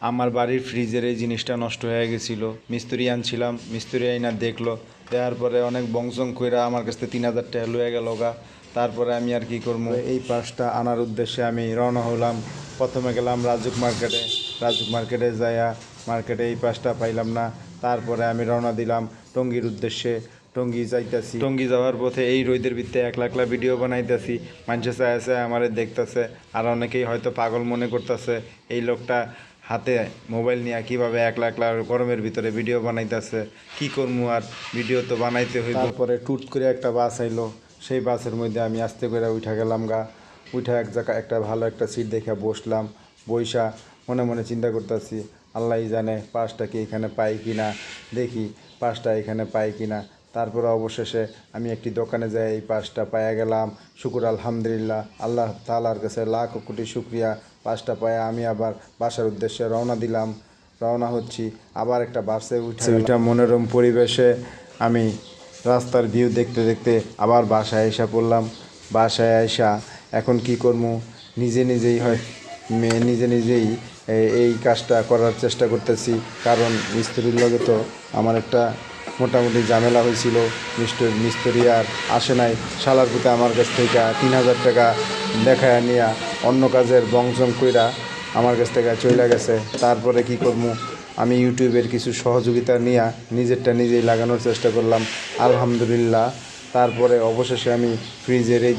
আমার বাড়ির ফ্রিজের এই জিনিসটা নষ্ট হয়ে গেছিলো। মিস্ত্রি আনছিলাম, মিস্ত্রি আইনা দেখলো, দেওয়ার পরে অনেক বংশং কইরা আমার কাছে 3,000 টাকা লয়ে গেল গা। তারপরে আমি আর কি করবো, এই পাশটা আনার উদ্দেশ্যে আমি রওনা হলাম। প্রথমে গেলাম রাজুক মার্কেটে যাইয়া মার্কেটে এই পাশটা পাইলাম না। তারপরে আমি রওনা দিলাম টঙ্গীর উদ্দেশ্যে। টঙ্গী যাইতাছি, টঙ্গী যাওয়ার পথে এই রোদের ভিত্তে একলা একলা ভিডিও বানাইতেছি। মানুষে চায় চায় আমারে দেখতেছে, আর অনেকেই হয়তো পাগল মনে করতেছে এই লোকটা হাতে মোবাইল নিয়ে কীভাবে একলা একলা গরমের ভিতরে ভিডিও বানাইতেছে। কি করবো, আর ভিডিও তো বানাইতে হইব। তারপরে টুট করে একটা বাস আইলো, সেই বাসের মধ্যে আমি আস্তে করে উঠা গেলাম গা। উঠা এক জায়গায় একটা ভালো একটা সিট দেখে বসলাম। বইসা মনে মনে চিন্তা করতেছি, আল্লাহই জানে পাসটা কি এখানে পাই কি না, দেখি পাসটা এখানে পাই কি না। তারপরে অবশেষে আমি একটি দোকানে যাই এই পাসটা পাইয়া গেলাম। শুকুর আলহামদুলিল্লাহ, আল্লাহ তাআলার কাছে লাখ কোটি শুক্রিয়া। পাসটা পাইয়া আমি আবার বাসার উদ্দেশ্যে রওনা হচ্ছি। আবার একটা বাসে উঠা মনোরম পরিবেশে আমি রাস্তার ভিউ দেখতে দেখতে আবার বাসায় এসে পড়লাম। বাসায় আইসা এখন কি করবো, নিজে নিজেই এই কাজটা করার চেষ্টা করতেছি। কারণ মিস্ত্রির লগে তো আমার একটা মোটামুটি ঝামেলা হয়েছিল। মিস্ত্রি আর আসে নাই। শালার পুতে আমার কাছ থেকে 3,000 টাকা দেখায় নিয়া অন্য কাজের বংশং কইরা আমার কাছ থেকে চলে গেছে। তারপরে কি করবো, আমি ইউটিউবের কিছু সহযোগিতা নিয়ে নিজেরটা নিজেই লাগানোর চেষ্টা করলাম, আলহামদুলিল্লাহ। তারপরে অবশেষে আমি ফ্রিজের এই